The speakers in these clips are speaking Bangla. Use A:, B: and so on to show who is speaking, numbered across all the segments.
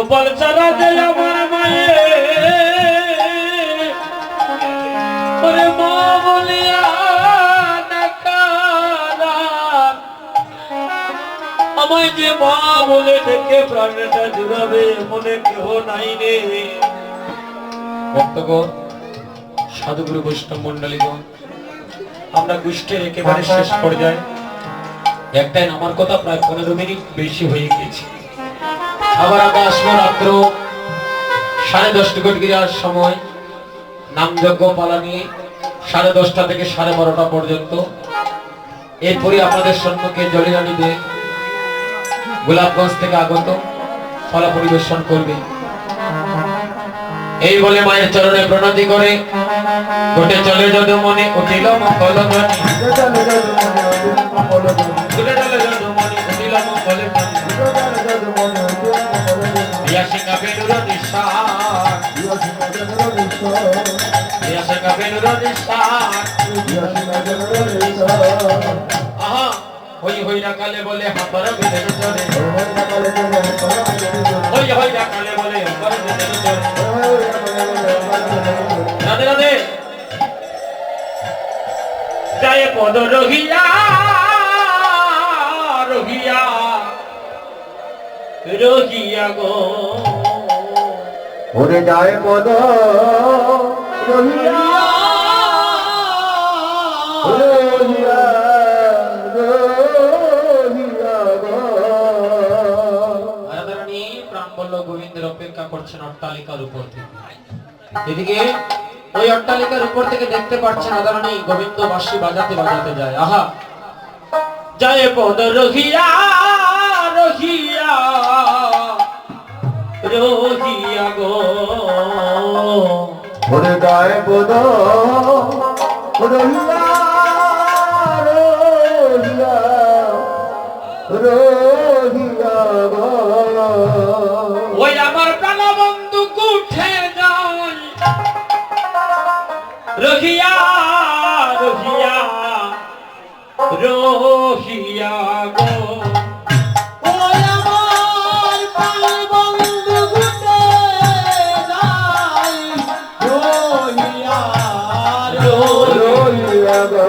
A: গোপাল ছাড়া যে আমার মায়ে ওরে মা বলিয়া ডাকার আমায় যে মা বলে ডেকে প্রাণটা জুড়াবে মনে কেহ নাই রে। ভক্তগণ, সাধুগুরু বৈষ্ণব মন্ডলীগণ, আমরা গোষ্ঠীর একেবারে শেষ পর্যায়ে। একটাই আমার কথা প্রায় 15 মিনিট বেশি হয়ে গেছে। আবার আমরা আসবো রাত্র 10:30 গিরার সময় নামযজ্ঞ পালা নিয়ে 10:30 থেকে 12:30 পর্যন্ত। এরপরে আপনাদের সম্মুখে জলিরানী দে গোলাপগঞ্জ থেকে আগত ফলা পরিবেশন করবে। এই বলে মায়ের চরণে প্রণতি করে ঘটে চলে যদু মনে উঠিল মঙ্গল ধ্বনি, সিংহা বেনুর নিশান, সিংহা বেনুর নিশান। আহা হই হই রাখালে বলে হাম্বার বেদের চলে, হই হই রাখালে বলে হাম্বার বেদের চলে। রাধে রাধে। যায় পদ রহিয়া রহিয়া রহিয়া গো,
B: ওরে যায় পদ রহিয়া রহিয়া রহিয়া গো।
A: রাধারানী প্রাণবল্লভ গোবিন্দের অপেক্ষা করছেন অট্টালিকার উপর থেকে। এদিকে ওই অট্টালিকার উপর থেকে দেখতে পাচ্ছেন রাধারানী গোবিন্দ বাঁশি বাজাতে বাজাতে যায়। আহা যায় পদ রহিয়া রহিয়া রহিয়া গো,
B: ওরে যায় পদ রহিয়া রহিয়া রহিয়া গো।
A: ওই আমার প্রাণবন্ধু উঠে যায় রহিয়া রহিয়া রহিয়া গো। ওই আমার প্রাণবন্ধু উঠে যায় রহিয়া
B: রহিয়া গো।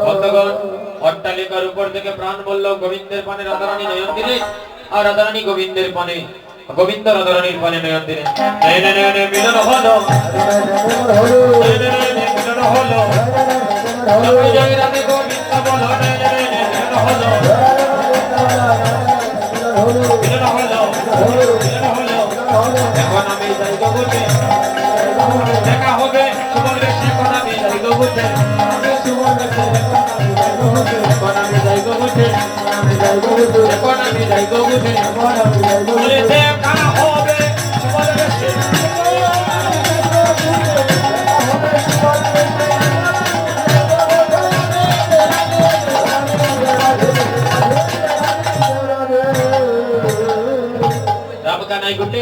A: বন্ধুগণ, অট্টালিকার উপর থেকে প্রাণ বলল গোবিন্দের পানে রাধারানী নয়ন দিলে, আর রাধারানী গোবিন্দের পানে, গোবিন্দ রাধারানীর পানে নয়ন দিলে। নয়নে নয়নে মিলন হলো, নয়নে নয়নে মিলন হলো, জয় জয় রাধে গোবিন্দ বলো। নয়নে নয়নে মিলন হলো, মিলন হলো, মিলন হলো। এখন আমি যাই গবুতে, দেখা হবে সুবর্ণের শিখন। আমি যাই গবুতে, এখন আমি যাই গবুতে, এখন আমি যাই গবুতে, দেখা হবে সুবর্ণের শিখন। রাম কানাই গুটে